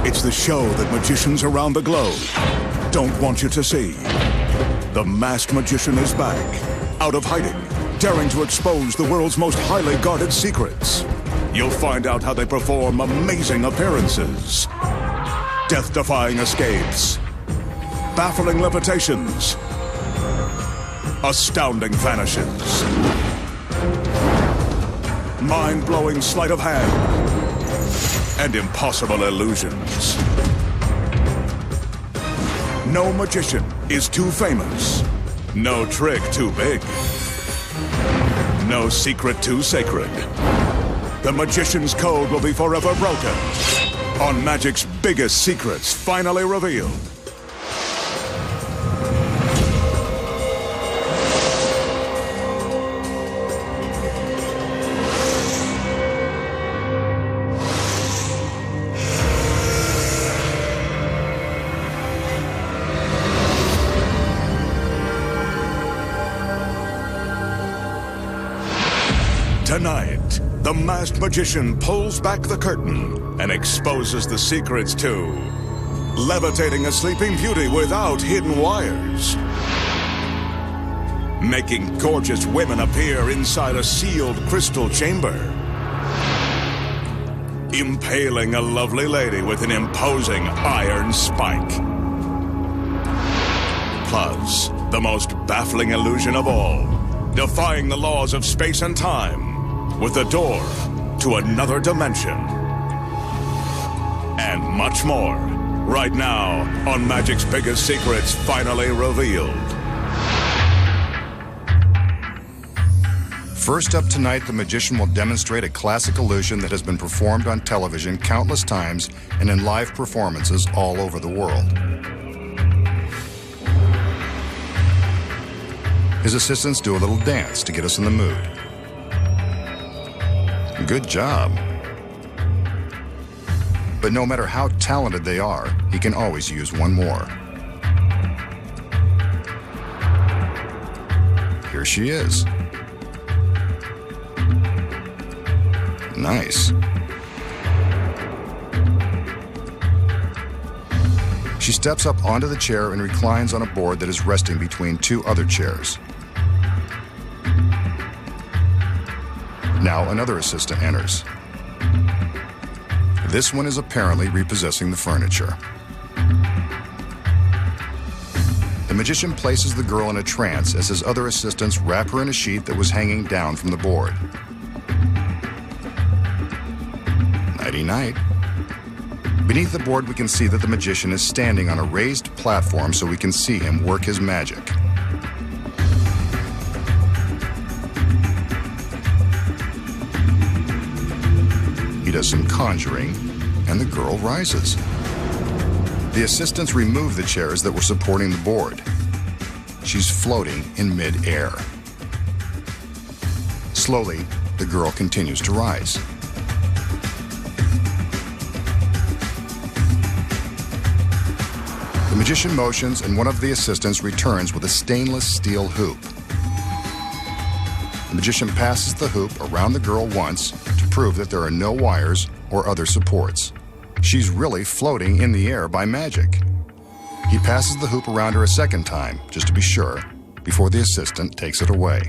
It's the show that magicians around the globe don't want you to see. The Masked Magician is back, out of hiding, daring to expose the world's most highly guarded secrets. You'll find out how they perform amazing appearances, death-defying escapes, baffling levitations, astounding vanishes, mind-blowing sleight of hand, and impossible illusions. No magician is too famous, no trick too big, no secret too sacred. The Magician's Code will be forever broken on Magic's biggest secrets finally revealed. Tonight, the Masked Magician pulls back the curtain and exposes the secrets to levitating a sleeping beauty without hidden wires, making gorgeous women appear inside a sealed crystal chamber, impaling a lovely lady with an imposing iron spike, plus the most baffling illusion of all, defying the laws of space and time with a door to another dimension. And much more, right now on Magic's Biggest Secrets finally revealed. First up tonight, the magician will demonstrate a classic illusion that has been performed on television countless times and in live performances all over the world. His assistants do a little dance to get us in the mood. Good job. But no matter how talented they are, he can always use one more. Here she is. Nice. She steps up onto the chair and reclines on a board that is resting between two other chairs. Now another assistant enters. This one is apparently repossessing the furniture. The magician places the girl in a trance as his other assistants wrap her in a sheet that was hanging down from the board. Nighty-night. Beneath the board, we can see that the magician is standing on a raised platform so we can see him work his magic. He does some conjuring, and the girl rises. The assistants remove the chairs that were supporting the board. She's floating in mid-air. Slowly, the girl continues to rise. The magician motions, and one of the assistants returns with a stainless steel hoop. The magician passes the hoop around the girl once to prove that there are no wires or other supports. She's really floating in the air by magic. He passes the hoop around her a second time, just to be sure, before the assistant takes it away.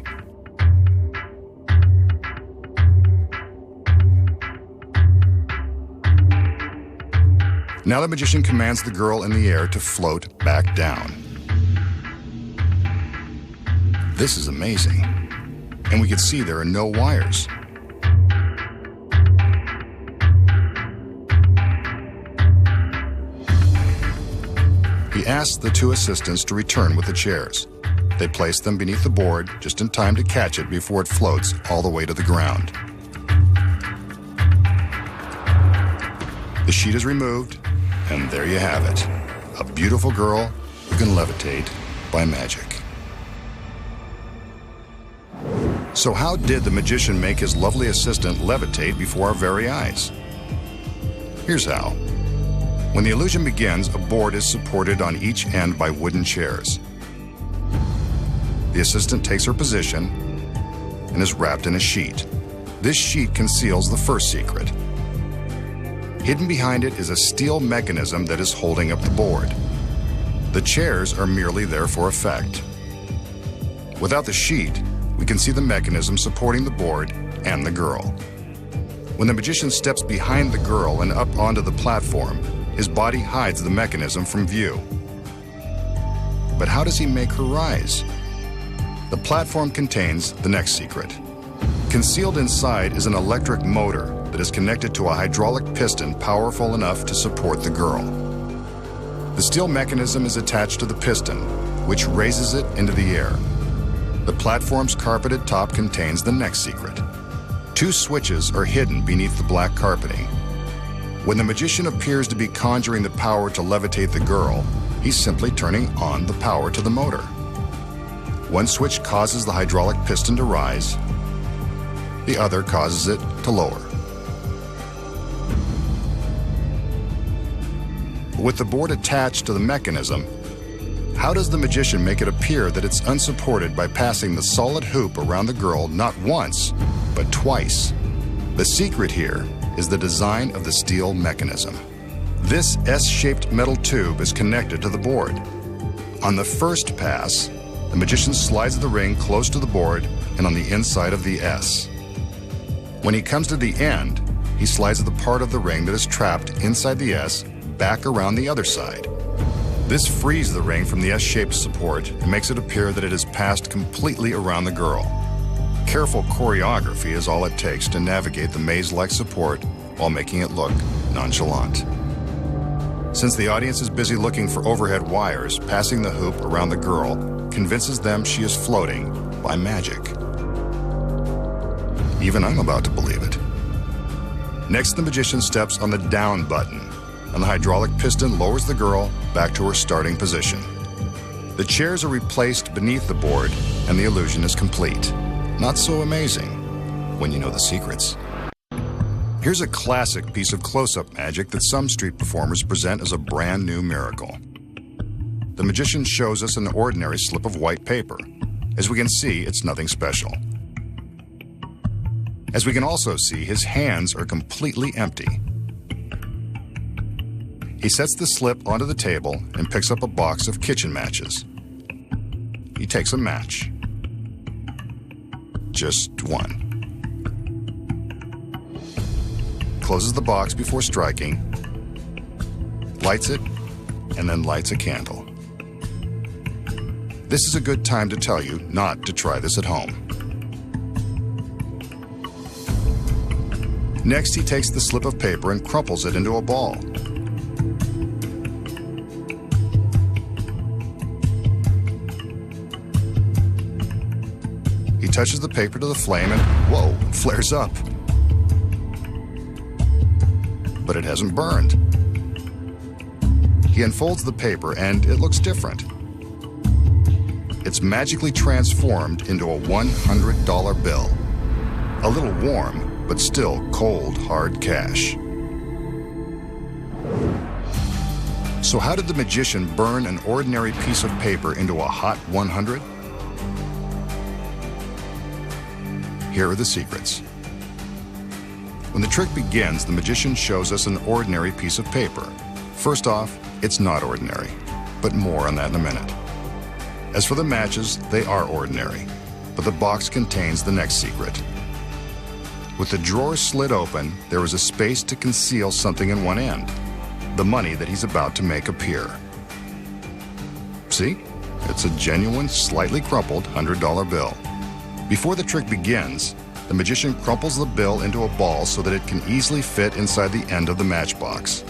Now the magician commands the girl in the air to float back down. This is amazing. And we can see there are no wires. He asks the two assistants to return with the chairs. They place them beneath the board just in time to catch it before it floats all the way to the ground. The sheet is removed, and there you have it. A beautiful girl who can levitate by magic. So how did the magician make his lovely assistant levitate before our very eyes? Here's how. When the illusion begins, a board is supported on each end by wooden chairs. The assistant takes her position and is wrapped in a sheet. This sheet conceals the first secret. Hidden behind it is a steel mechanism that is holding up the board. The chairs are merely there for effect. Without the sheet, we can see the mechanism supporting the board and the girl. When the magician steps behind the girl and up onto the platform, his body hides the mechanism from view. But how does he make her rise? The platform contains the next secret. Concealed inside is an electric motor that is connected to a hydraulic piston powerful enough to support the girl. The steel mechanism is attached to the piston, which raises it into the air. The platform's carpeted top contains the next secret. 2 switches are hidden beneath the black carpeting. When the magician appears to be conjuring the power to levitate the girl, he's simply turning on the power to the motor. One switch causes the hydraulic piston to rise, the other causes it to lower. With the board attached to the mechanism, how does the magician make it appear that it's unsupported by passing the solid hoop around the girl not once, but twice? The secret here is the design of the steel mechanism. This S-shaped metal tube is connected to the board. On the first pass, the magician slides the ring close to the board and on the inside of the S. When he comes to the end, he slides the part of the ring that is trapped inside the S back around the other side. This frees the ring from the S-shaped support and makes it appear that it has passed completely around the girl. Careful choreography is all it takes to navigate the maze-like support while making it look nonchalant. Since the audience is busy looking for overhead wires, passing the hoop around the girl convinces them she is floating by magic. Even I'm about to believe it. Next, the magician steps on the down button, and the hydraulic piston lowers the girl back to her starting position. The chairs are replaced beneath the board, and the illusion is complete. Not so amazing when you know the secrets. Here's a classic piece of close-up magic that some street performers present as a brand new miracle. The magician shows us an ordinary slip of white paper. As we can see, it's nothing special. As we can also see, his hands are completely empty. He sets the slip onto the table and picks up a box of kitchen matches. He takes a match. Just one. Closes the box before striking, lights it, and then lights a candle. This is a good time to tell you not to try this at home. Next, he takes the slip of paper and crumples it into a ball. He touches the paper to the flame and, whoa, flares up. But it hasn't burned. He unfolds the paper and it looks different. It's magically transformed into a $100 bill. A little warm, but still cold, hard cash. So how did the magician burn an ordinary piece of paper into a hot 100? Here are the secrets. When the trick begins, the magician shows us an ordinary piece of paper. First off, it's not ordinary, but more on that in a minute. As for the matches, they are ordinary, but the box contains the next secret. With the drawer slit open, there is a space to conceal something in one end, the money that he's about to make appear. See? It's a genuine, slightly crumpled $100 bill. Before the trick begins, the magician crumples the bill into a ball so that it can easily fit inside the end of the matchbox.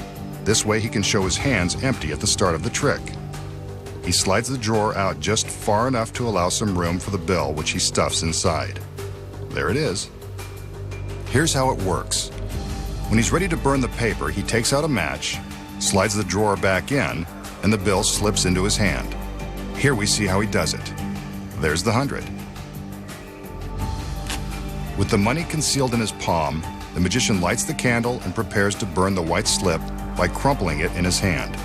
This way he can show his hands empty at the start of the trick. He slides the drawer out just far enough to allow some room for the bill, which he stuffs inside. There it is. Here's how it works. When he's ready to burn the paper, he takes out a match, slides the drawer back in, and the bill slips into his hand. Here we see how he does it. There's the 100. With the money concealed in his palm, the magician lights the candle and prepares to burn the white slip by crumpling it in his hand.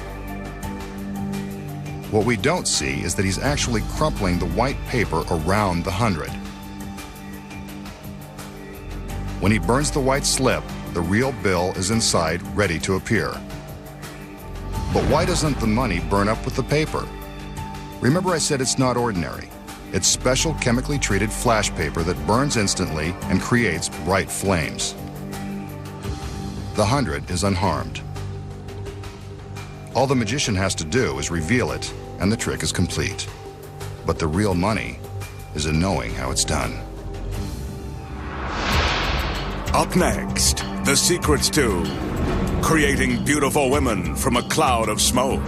What we don't see is that he's actually crumpling the white paper around the 100. When he burns the white slip, the real bill is inside, ready to appear. But why doesn't the money burn up with the paper? Remember I said it's not ordinary. It's special chemically treated flash paper that burns instantly and creates bright flames. The 100 is unharmed. All the magician has to do is reveal it, and the trick is complete. But the real money is in knowing how it's done. Up next, the secrets to creating beautiful women from a cloud of smoke,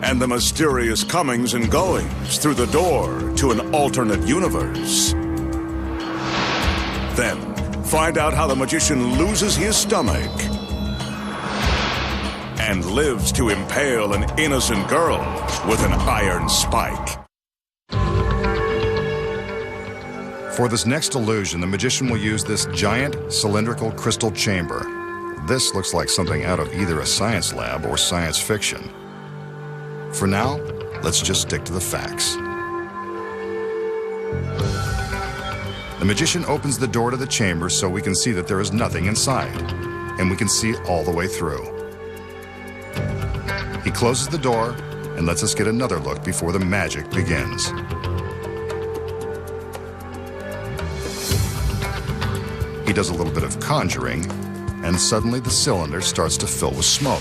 and the mysterious comings and goings through the door to an alternate universe. Then, find out how the magician loses his stomach and lives to impale an innocent girl with an iron spike. For this next illusion, the magician will use this giant cylindrical crystal chamber. This looks like something out of either a science lab or science fiction. For now, let's just stick to the facts. The magician opens the door to the chamber so we can see that there is nothing inside, and we can see all the way through. He closes the door and lets us get another look before the magic begins. He does a little bit of conjuring, and suddenly the cylinder starts to fill with smoke.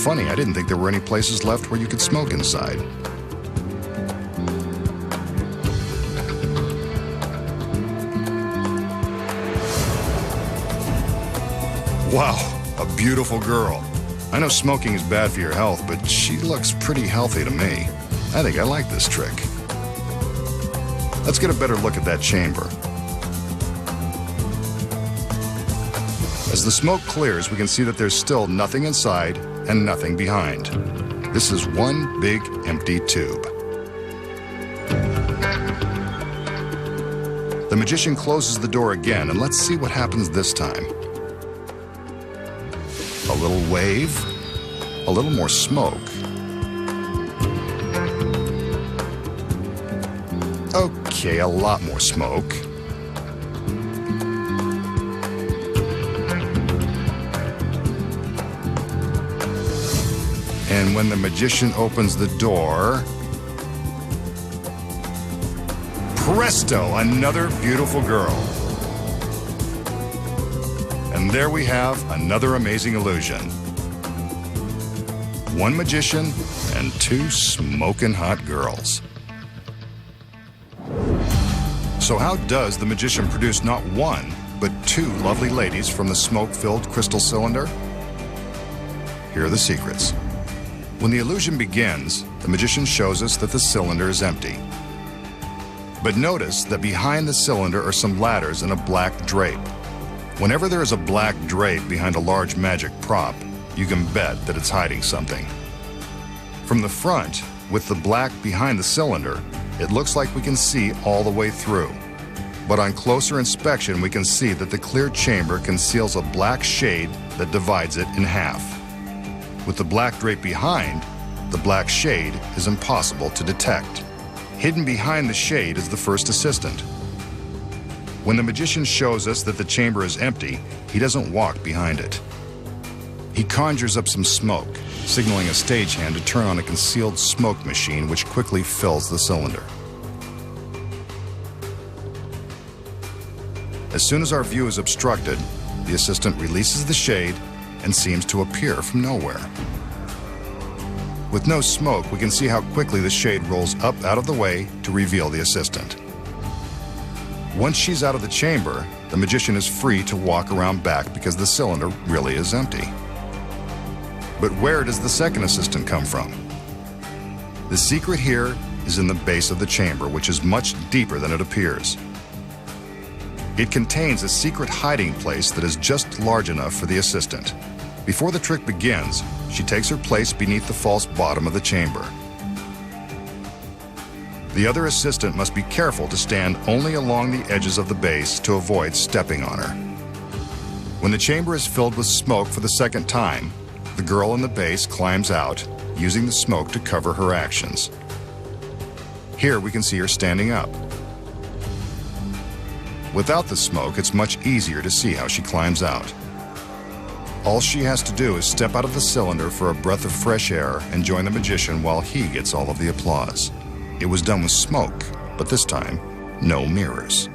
Funny, I didn't think there were any places left where you could smoke inside. Wow, a beautiful girl. I know smoking is bad for your health, but she looks pretty healthy to me. I think I like this trick. Let's get a better look at that chamber. As the smoke clears, we can see that there's still nothing inside and nothing behind. This is one big empty tube. The magician closes the door again, and let's see what happens this time. A little wave, a little more smoke. Okay, a lot more smoke. And when the magician opens the door, presto, another beautiful girl. And there we have another amazing illusion. One magician and two smoking hot girls. So how does the magician produce not one, but two lovely ladies from the smoke-filled crystal cylinder? Here are the secrets. When the illusion begins, the magician shows us that the cylinder is empty. But notice that behind the cylinder are some ladders and a black drape. Whenever there is a black drape behind a large magic prop, you can bet that it's hiding something. From the front, with the black behind the cylinder, it looks like we can see all the way through. But on closer inspection, we can see that the clear chamber conceals a black shade that divides it in half. With the black drape behind, the black shade is impossible to detect. Hidden behind the shade is the first assistant. When the magician shows us that the chamber is empty, he doesn't walk behind it. He conjures up some smoke, signaling a stagehand to turn on a concealed smoke machine which quickly fills the cylinder. As soon as our view is obstructed, the assistant releases the shade and seems to appear from nowhere. With no smoke, we can see how quickly the shade rolls up out of the way to reveal the assistant. Once she's out of the chamber, the magician is free to walk around back because the cylinder really is empty. But where does the second assistant come from? The secret here is in the base of the chamber, which is much deeper than it appears. It contains a secret hiding place that is just large enough for the assistant. Before the trick begins, she takes her place beneath the false bottom of the chamber. The other assistant must be careful to stand only along the edges of the base to avoid stepping on her. When the chamber is filled with smoke for the second time, the girl in the base climbs out, using the smoke to cover her actions. Here we can see her standing up. Without the smoke, it's much easier to see how she climbs out. All she has to do is step out of the cylinder for a breath of fresh air and join the magician while he gets all of the applause. It was done with smoke, but this time, no mirrors.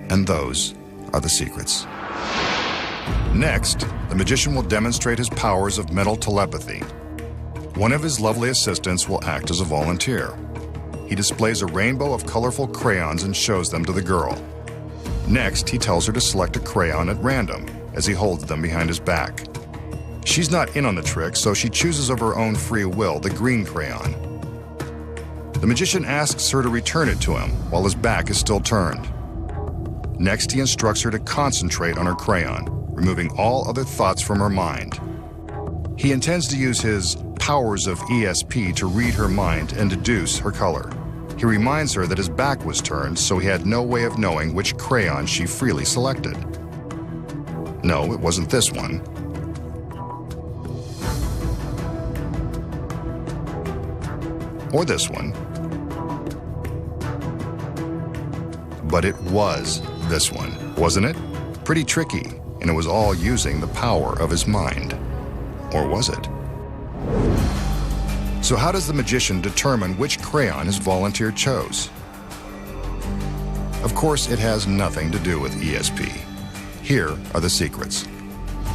And those are the secrets. Next, the magician will demonstrate his powers of mental telepathy. One of his lovely assistants will act as a volunteer. He displays a rainbow of colorful crayons and shows them to the girl. Next, he tells her to select a crayon at random as he holds them behind his back. She's not in on the trick, so she chooses of her own free will the green crayon. The magician asks her to return it to him while his back is still turned. Next, he instructs her to concentrate on her crayon, removing all other thoughts from her mind. He intends to use his powers of ESP to read her mind and deduce her color. He reminds her that his back was turned, so he had no way of knowing which crayon she freely selected. No, it wasn't this one. Or this one. But it was this one, wasn't it? Pretty tricky, and it was all using the power of his mind. Or was it? So how does the magician determine which crayon his volunteer chose? Of course, it has nothing to do with ESP. Here are the secrets.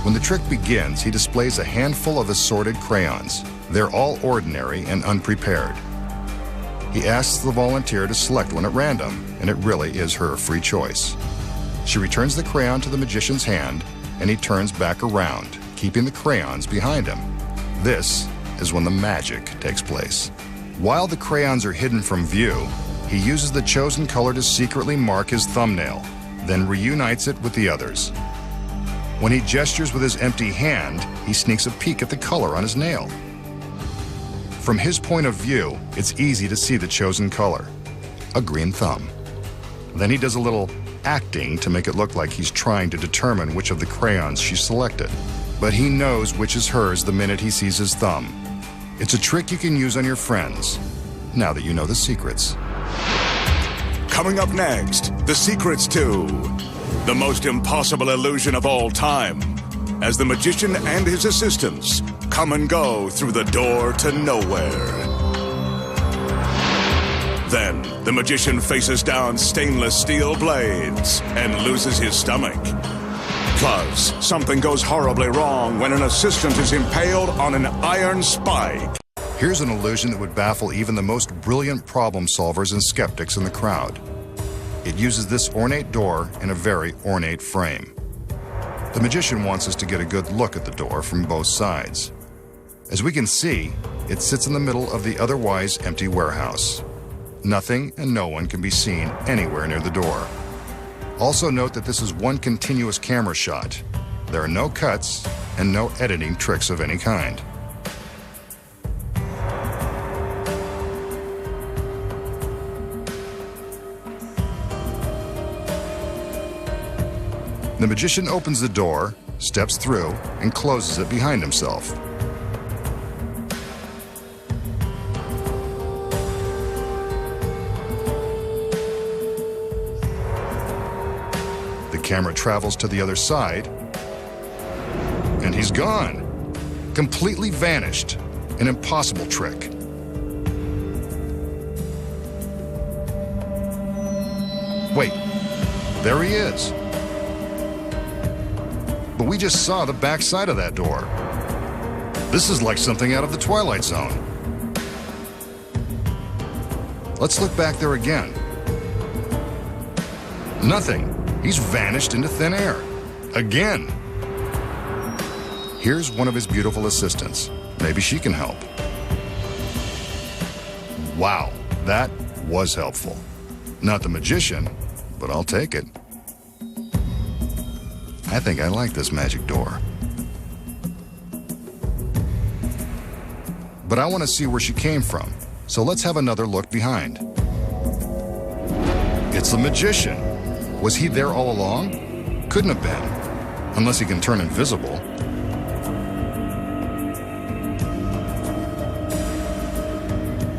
When the trick begins, he displays a handful of assorted crayons. They're all ordinary and unprepared. He asks the volunteer to select one at random, and it really is her free choice. She returns the crayon to the magician's hand, and he turns back around, keeping the crayons behind him. This is when the magic takes place. While the crayons are hidden from view, he uses the chosen color to secretly mark his thumbnail, then reunites it with the others. When he gestures with his empty hand, he sneaks a peek at the color on his nail. From his point of view, it's easy to see the chosen color, a green thumb. Then he does a little acting to make it look like he's trying to determine which of the crayons she selected. But he knows which is hers the minute he sees his thumb. It's a trick you can use on your friends, now that you know the secrets. Coming up next, the secrets to the most impossible illusion of all time, as the magician and his assistants come and go through the door to nowhere. Then, the magician faces down stainless steel blades and loses his stomach. Plus, something goes horribly wrong when an assistant is impaled on an iron spike. Here's an illusion that would baffle even the most brilliant problem solvers and skeptics in the crowd. It uses this ornate door in a very ornate frame. The magician wants us to get a good look at the door from both sides. As we can see, it sits in the middle of the otherwise empty warehouse. Nothing and no one can be seen anywhere near the door. Also note that this is one continuous camera shot. There are no cuts and no editing tricks of any kind. The magician opens the door, steps through, and closes it behind himself. The camera travels to the other side, and he's gone. Completely vanished. An impossible trick. Wait, there he is. But we just saw the back side of that door. This is like something out of the Twilight Zone. Let's look back there again. Nothing. He's vanished into thin air. Again. Here's one of his beautiful assistants. Maybe she can help. Wow, that was helpful. Not the magician, but I'll take it. I think I like this magic door. But I want to see where she came from, so let's have another look behind. It's the magician. Was he there all along? Couldn't have been, unless he can turn invisible.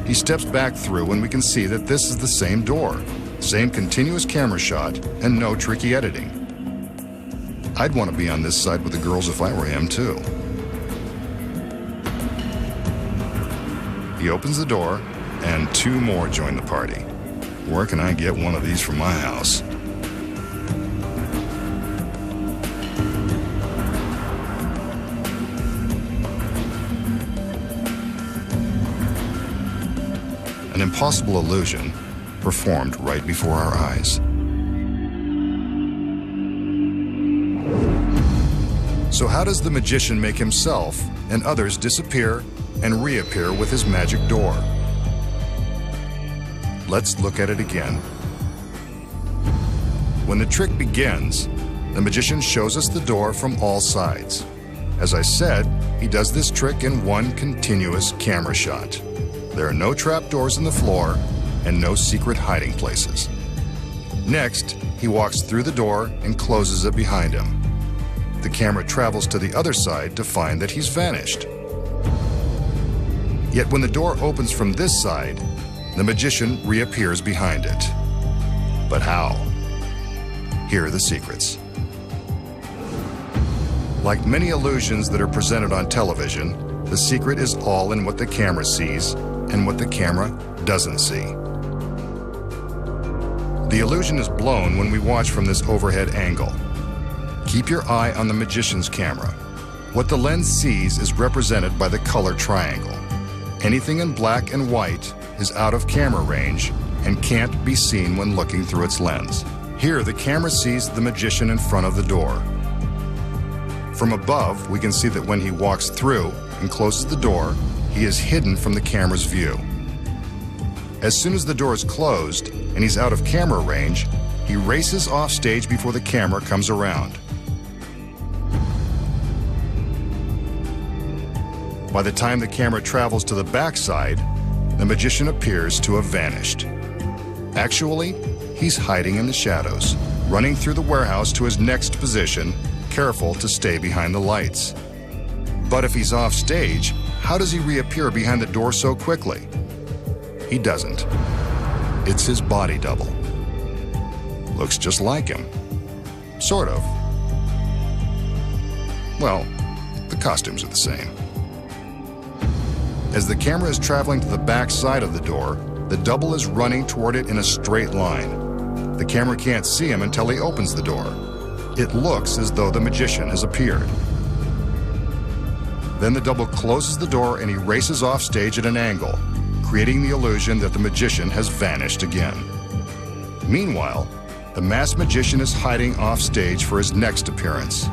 He steps back through and we can see that this is the same door. Same continuous camera shot and no tricky editing. I'd want to be on this side with the girls if I were him, too. He opens the door, and 2 more join the party. Where can I get one of these from my house? An impossible illusion performed right before our eyes. So how does the magician make himself and others disappear and reappear with his magic door? Let's look at it again. When the trick begins, the magician shows us the door from all sides. As I said, he does this trick in one continuous camera shot. There are no trapdoors in the floor and no secret hiding places. Next, he walks through the door and closes it behind him. The camera travels to the other side to find that he's vanished. Yet when the door opens from this side, the magician reappears behind it. But how? Here are the secrets. Like many illusions that are presented on television, the secret is all in what the camera sees and what the camera doesn't see. The illusion is blown when we watch from this overhead angle. Keep your eye on the magician's camera. What the lens sees is represented by the color triangle. Anything in black and white is out of camera range and can't be seen when looking through its lens. Here, the camera sees the magician in front of the door. From above, we can see that when he walks through and closes the door, he is hidden from the camera's view. As soon as the door is closed and he's out of camera range, he races off stage before the camera comes around. By the time the camera travels to the backside, the magician appears to have vanished. Actually, he's hiding in the shadows, running through the warehouse to his next position, careful to stay behind the lights. But if he's off stage, how does he reappear behind the door so quickly? He doesn't. It's his body double. Looks just like him. Sort of. Well, the costumes are the same. As the camera is traveling to the back side of the door, the double is running toward it in a straight line. The camera can't see him until he opens the door. It looks as though the magician has appeared. Then the double closes the door and he races off stage at an angle, creating the illusion that the magician has vanished again. Meanwhile, the masked magician is hiding off stage for his next appearance.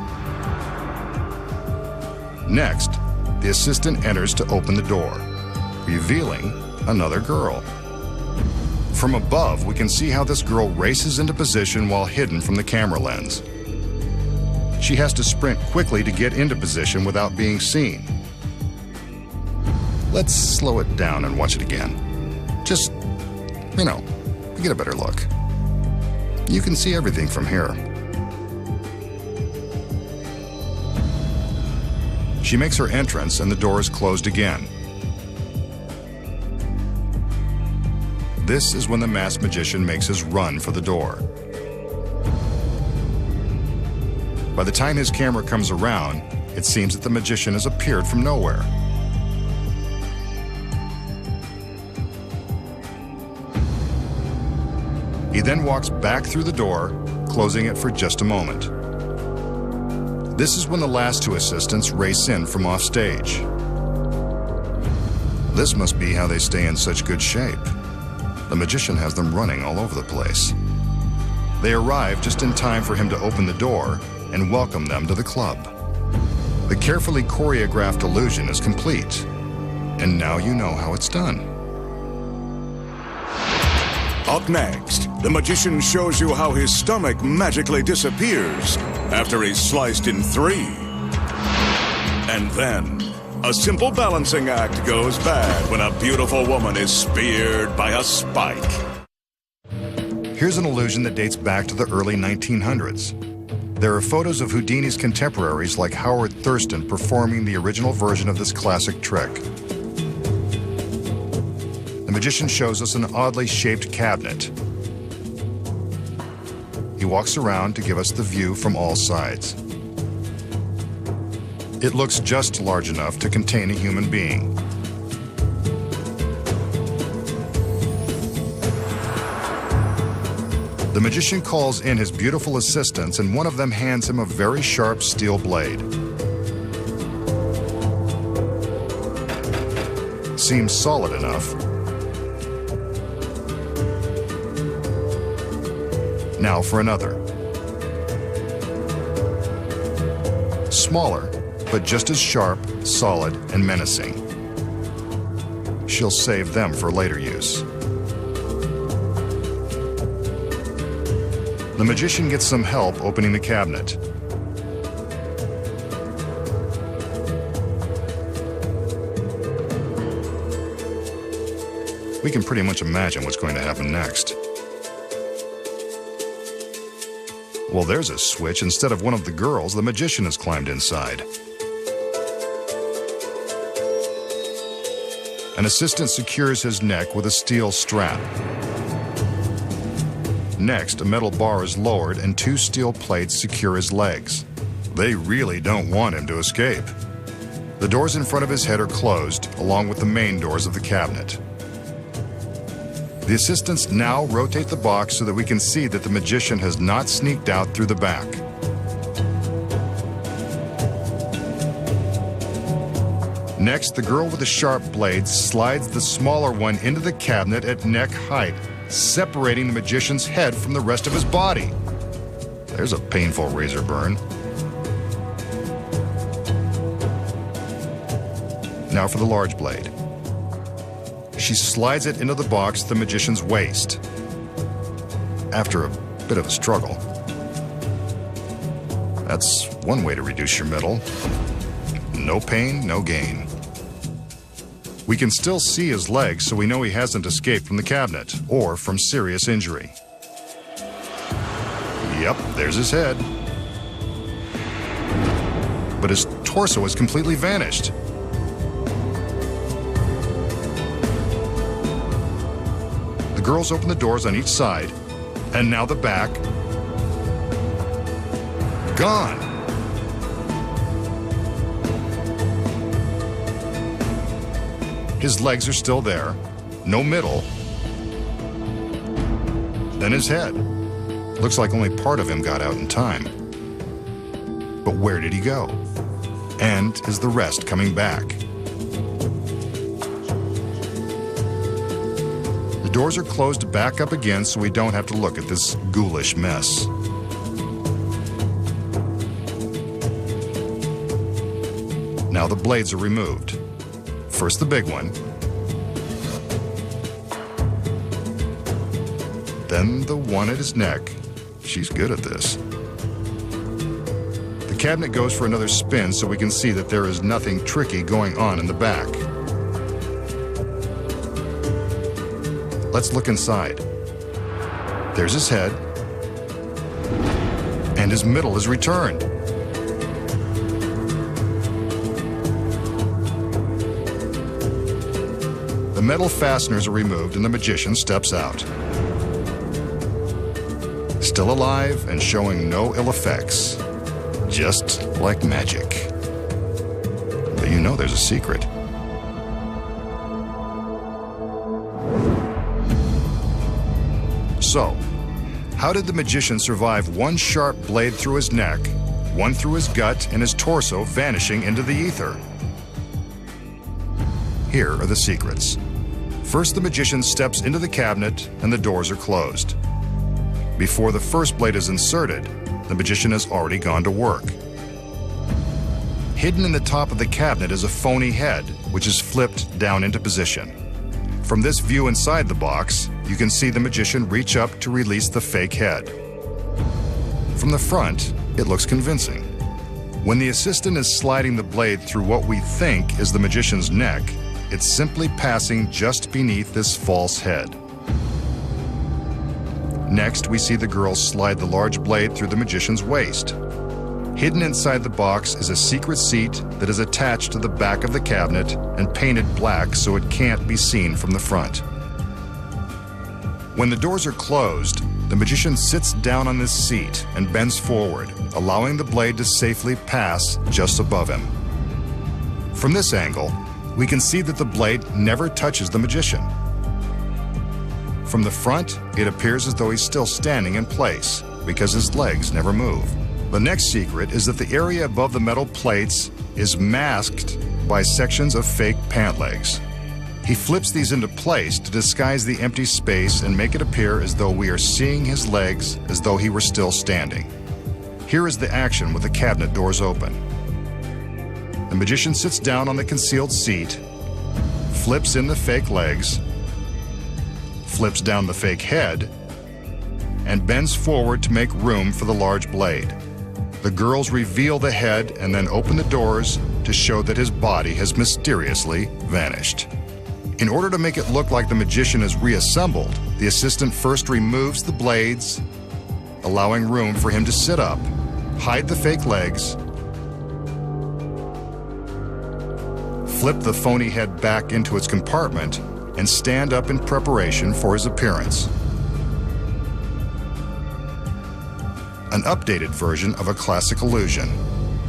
Next, the assistant enters to open the door, revealing another girl. From above, we can see how this girl races into position while hidden from the camera lens. She has to sprint quickly to get into position without being seen. Let's slow it down and watch it again. Just, to get a better look. You can see everything from here. She makes her entrance and the door is closed again. This is when the masked magician makes his run for the door. By the time his camera comes around, it seems that the magician has appeared from nowhere. He then walks back through the door, closing it for just a moment. This is when the last 2 assistants race in from off stage. This must be how they stay in such good shape. The magician has them running all over the place. They arrive just in time for him to open the door and welcome them to the club. The carefully choreographed illusion is complete, and now you know how it's done. Up next, the magician shows you how his stomach magically disappears after he's sliced in 3. And then, a simple balancing act goes bad when a beautiful woman is speared by a spike. Here's an illusion that dates back to the early 1900s. There are photos of Houdini's contemporaries like Howard Thurston performing the original version of this classic trick. The magician shows us an oddly shaped cabinet. he walks around to give us the view from all sides. It looks just large enough to contain a human being. The magician calls in his beautiful assistants, and one of them hands him a very sharp steel blade. Seems solid enough. Now for another. Smaller, but just as sharp, solid, and menacing. She'll save them for later use. The magician gets some help opening the cabinet. We can pretty much imagine what's going to happen next. Well, there's a switch. Instead of one of the girls, the magician has climbed inside. An assistant secures his neck with a steel strap. Next, a metal bar is lowered and 2 steel plates secure his legs. They really don't want him to escape. The doors in front of his head are closed, along with the main doors of the cabinet. The assistants now rotate the box so that we can see that the magician has not sneaked out through the back. Next, the girl with the sharp blades slides the smaller one into the cabinet at neck height, separating the magician's head from the rest of his body. There's a painful razor burn. Now for the large blade. She slides it into the box at the magician's waist. After a bit of a struggle. That's one way to reduce your metal. No pain, no gain. We can still see his legs, so we know he hasn't escaped from the cabinet or from serious injury. Yep, there's his head. But his torso has completely vanished. The girls open the doors on each side, and now the back. Gone. His legs are still there, no middle. Then his head. Looks like only part of him got out in time. But where did he go? And is the rest coming back? The doors are closed back up again so we don't have to look at this ghoulish mess. Now the blades are removed. First the big one, then the one at his neck. She's good at this. The cabinet goes for another spin so we can see that there is nothing tricky going on in the back. Let's look inside. There's his head, and his middle is returned. The metal fasteners are removed and the magician steps out. Still alive and showing no ill effects. Just like magic. But you know there's a secret. So, how did the magician survive one sharp blade through his neck, one through his gut, and his torso vanishing into the ether? Here are the secrets. First, the magician steps into the cabinet and the doors are closed. Before the first blade is inserted, the magician has already gone to work. Hidden in the top of the cabinet is a phony head, which is flipped down into position. From this view inside the box, you can see the magician reach up to release the fake head. From the front, it looks convincing. When the assistant is sliding the blade through what we think is the magician's neck, it's simply passing just beneath this false head. Next, we see the girl slide the large blade through the magician's waist. Hidden inside the box is a secret seat that is attached to the back of the cabinet and painted black so it can't be seen from the front. When the doors are closed, The magician sits down on this seat and bends forward, allowing the blade to safely pass just above him. From this angle, we can see that the blade never touches the magician. From the front, it appears as though he's still standing in place because his legs never move. The next secret is that the area above the metal plates is masked by sections of fake pant legs. He flips these into place to disguise the empty space and make it appear as though we are seeing his legs as though he were still standing. Here is the action with the cabinet doors open. The magician sits down on the concealed seat, flips in the fake legs, flips down the fake head, and bends forward to make room for the large blade. The girls reveal the head and then open the doors to show that his body has mysteriously vanished. In order to make it look like the magician is reassembled, the assistant first removes the blades, allowing room for him to sit up, hide the fake legs, flip the phony head back into its compartment, and stand up in preparation for his appearance. An updated version of a classic illusion,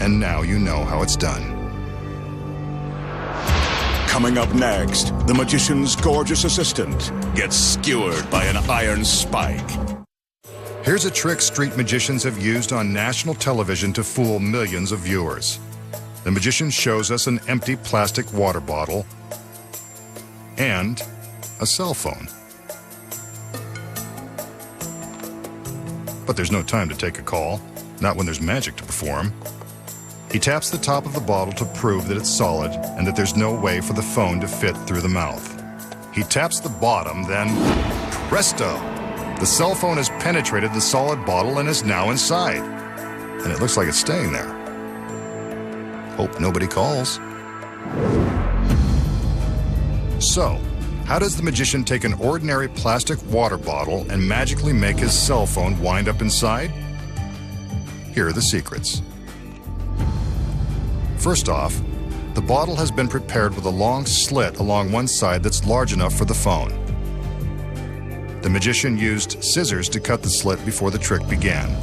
and now you know how it's done. Coming up next, the magician's gorgeous assistant gets skewered by an iron spike. Here's a trick street magicians have used on national television to fool millions of viewers. The magician shows us an empty plastic water bottle and a cell phone. But there's no time to take a call, not when there's magic to perform. He taps the top of the bottle to prove that it's solid and that there's no way for the phone to fit through the mouth. He taps the bottom, then presto! The cell phone has penetrated the solid bottle and is now inside. And it looks like it's staying there. Hope nobody calls. So, how does the magician take an ordinary plastic water bottle and magically make his cell phone wind up inside? Here are the secrets. First off, the bottle has been prepared with a long slit along one side that's large enough for the phone. The magician used scissors to cut the slit before the trick began.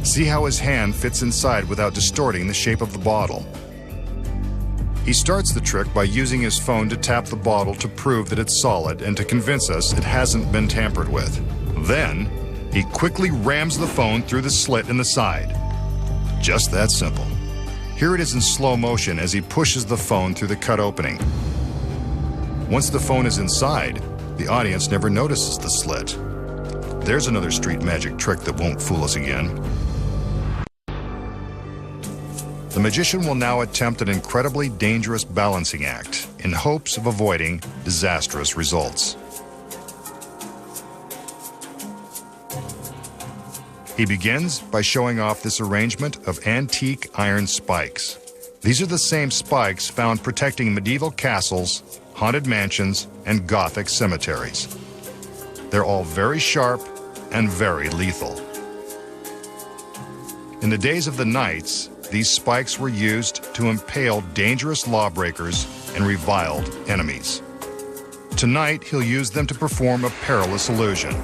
See how his hand fits inside without distorting the shape of the bottle. He starts the trick by using his phone to tap the bottle to prove that it's solid and to convince us it hasn't been tampered with. Then, he quickly rams the phone through the slit in the side. Just that simple. Here it is in slow motion as he pushes the phone through the cut opening. Once the phone is inside, the audience never notices the slit. There's another street magic trick that won't fool us again. The magician will now attempt an incredibly dangerous balancing act in hopes of avoiding disastrous results. He begins by showing off this arrangement of antique iron spikes. These are the same spikes found protecting medieval castles, haunted mansions, and Gothic cemeteries. They're all very sharp and very lethal. In the days of the knights, these spikes were used to impale dangerous lawbreakers and reviled enemies. Tonight, he'll use them to perform a perilous illusion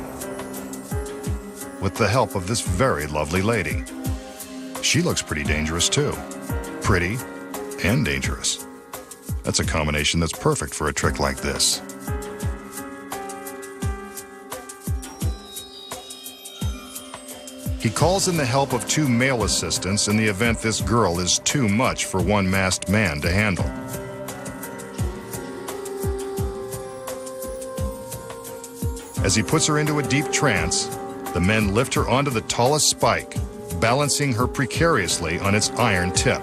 with the help of this very lovely lady. She looks pretty dangerous too. Pretty and dangerous. That's a combination that's perfect for a trick like this. He calls in the help of two male assistants in the event this girl is too much for one masked man to handle. As he puts her into a deep trance, the men lift her onto the tallest spike, balancing her precariously on its iron tip.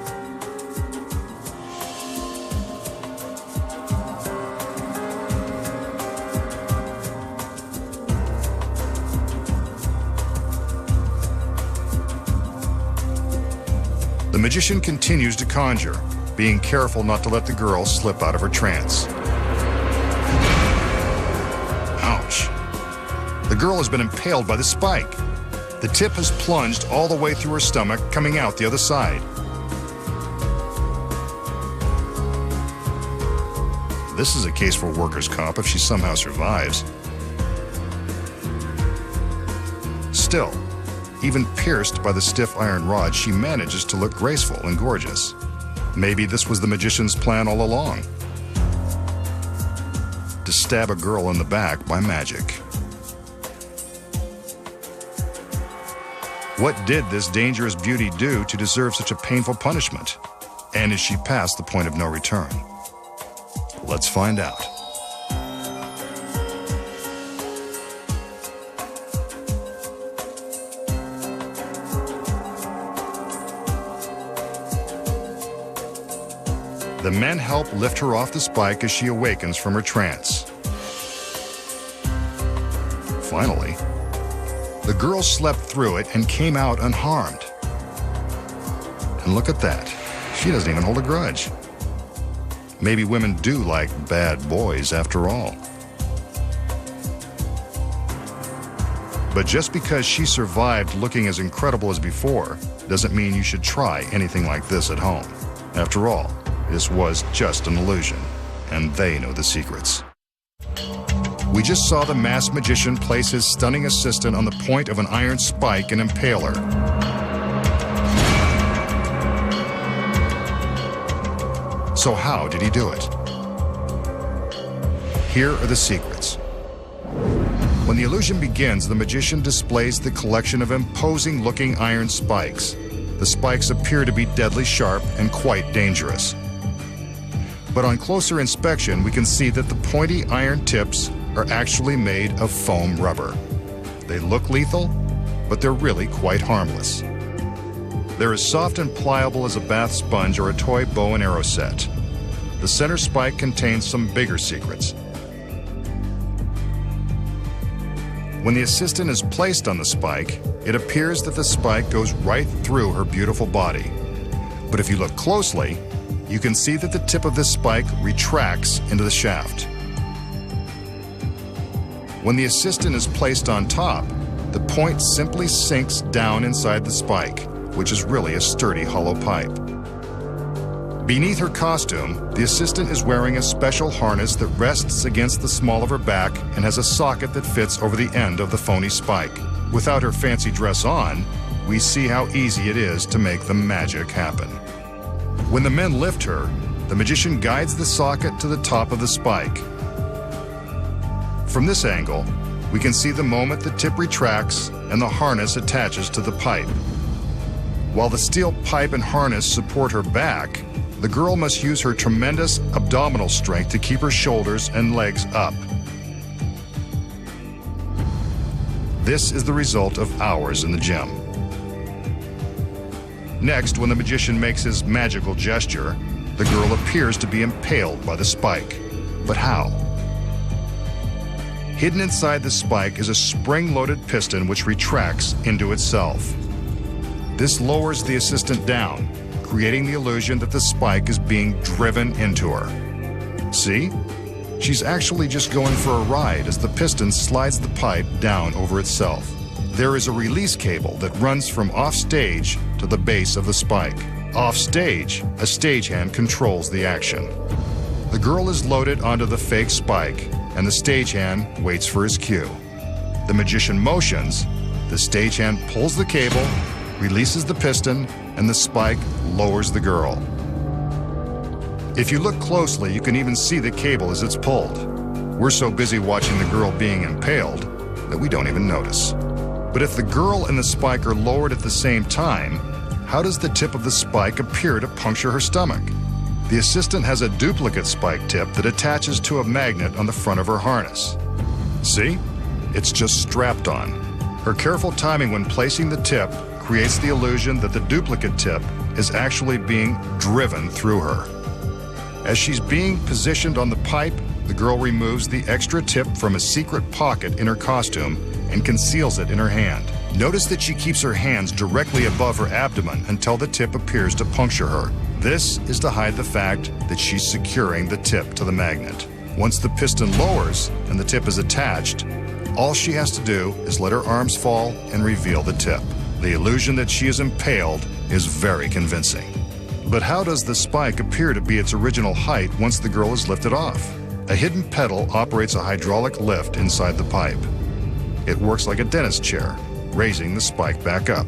The magician continues to conjure, being careful not to let the girl slip out of her trance. Ouch. The girl has been impaled by the spike. The tip has plunged all the way through her stomach, coming out the other side. This is a case for workers' comp if she somehow survives. Still, even pierced by the stiff iron rod, she manages to look graceful and gorgeous. Maybe this was the magician's plan all along, to stab a girl in the back by magic. What did this dangerous beauty do to deserve such a painful punishment? And is she past the point of no return? Let's find out. The men help lift her off the spike as she awakens from her trance. Finally, the girl slept through it and came out unharmed. And look at that. She doesn't even hold a grudge. Maybe women do like bad boys after all. But just because she survived looking as incredible as before doesn't mean you should try anything like this at home. After all, this was just an illusion, and they know the secrets. We just saw the masked magician place his stunning assistant on the point of an iron spike and impale her. So how did he do it? Here are the secrets. When the illusion begins, the magician displays the collection of imposing-looking iron spikes. The spikes appear to be deadly sharp and quite dangerous. But on closer inspection, we can see that the pointy iron tips are actually made of foam rubber. They look lethal, but they're really quite harmless. They're as soft and pliable as a bath sponge or a toy bow and arrow set. The center spike contains some bigger secrets. When the assistant is placed on the spike, it appears that the spike goes right through her beautiful body. But if you look closely, you can see that the tip of this spike retracts into the shaft. When the assistant is placed on top, the point simply sinks down inside the spike, which is really a sturdy hollow pipe. Beneath her costume, the assistant is wearing a special harness that rests against the small of her back and has a socket that fits over the end of the phony spike. Without her fancy dress on, we see how easy it is to make the magic happen. When the men lift her, the magician guides the socket to the top of the spike. From this angle, we can see the moment the tip retracts and the harness attaches to the pipe. While the steel pipe and harness support her back, the girl must use her tremendous abdominal strength to keep her shoulders and legs up. This is the result of hours in the gym. Next, when the magician makes his magical gesture, the girl appears to be impaled by the spike. But how? Hidden inside the spike is a spring-loaded piston which retracts into itself. This lowers the assistant down, creating the illusion that the spike is being driven into her. See? She's actually just going for a ride as the piston slides the pipe down over itself. There is a release cable that runs from off-stage to the base of the spike. Off-stage, a stagehand controls the action. The girl is loaded onto the fake spike, and the stagehand waits for his cue. The magician motions, the stagehand pulls the cable, releases the piston, and the spike lowers the girl. If you look closely, you can even see the cable as it's pulled. We're so busy watching the girl being impaled that we don't even notice. But if the girl and the spike are lowered at the same time, how does the tip of the spike appear to puncture her stomach? The assistant has a duplicate spike tip that attaches to a magnet on the front of her harness. See? It's just strapped on. Her careful timing when placing the tip creates the illusion that the duplicate tip is actually being driven through her. As she's being positioned on the pipe, the girl removes the extra tip from a secret pocket in her costume and conceals it in her hand. Notice that she keeps her hands directly above her abdomen until the tip appears to puncture her. This is to hide the fact that she's securing the tip to the magnet. Once the piston lowers and the tip is attached, all she has to do is let her arms fall and reveal the tip. The illusion that she is impaled is very convincing. But how does the spike appear to be its original height once the girl is lifted off? A hidden pedal operates a hydraulic lift inside the pipe. It works like a dentist chair. raising the spike back up.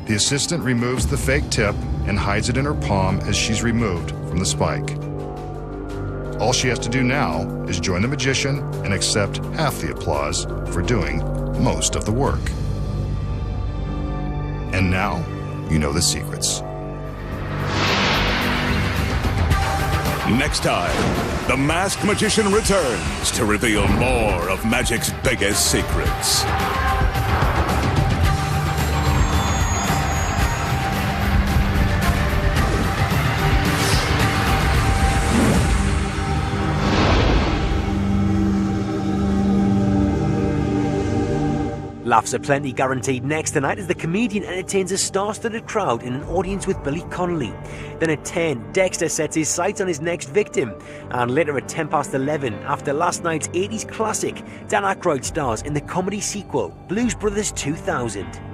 The assistant removes the fake tip and hides it in her palm as she's removed from the spike. All she has to do now is join the magician and accept half the applause for doing most of the work. And now, you know the secrets. Next time, the Masked Magician returns to reveal more of magic's biggest secrets. Laughs aplenty guaranteed next tonight as the comedian entertains a star-studded crowd in an audience with Billy Connolly. Then at 10, Dexter sets his sights on his next victim. And later at 11:10, after last night's 80s classic, Dan Aykroyd stars in the comedy sequel Blues Brothers 2000.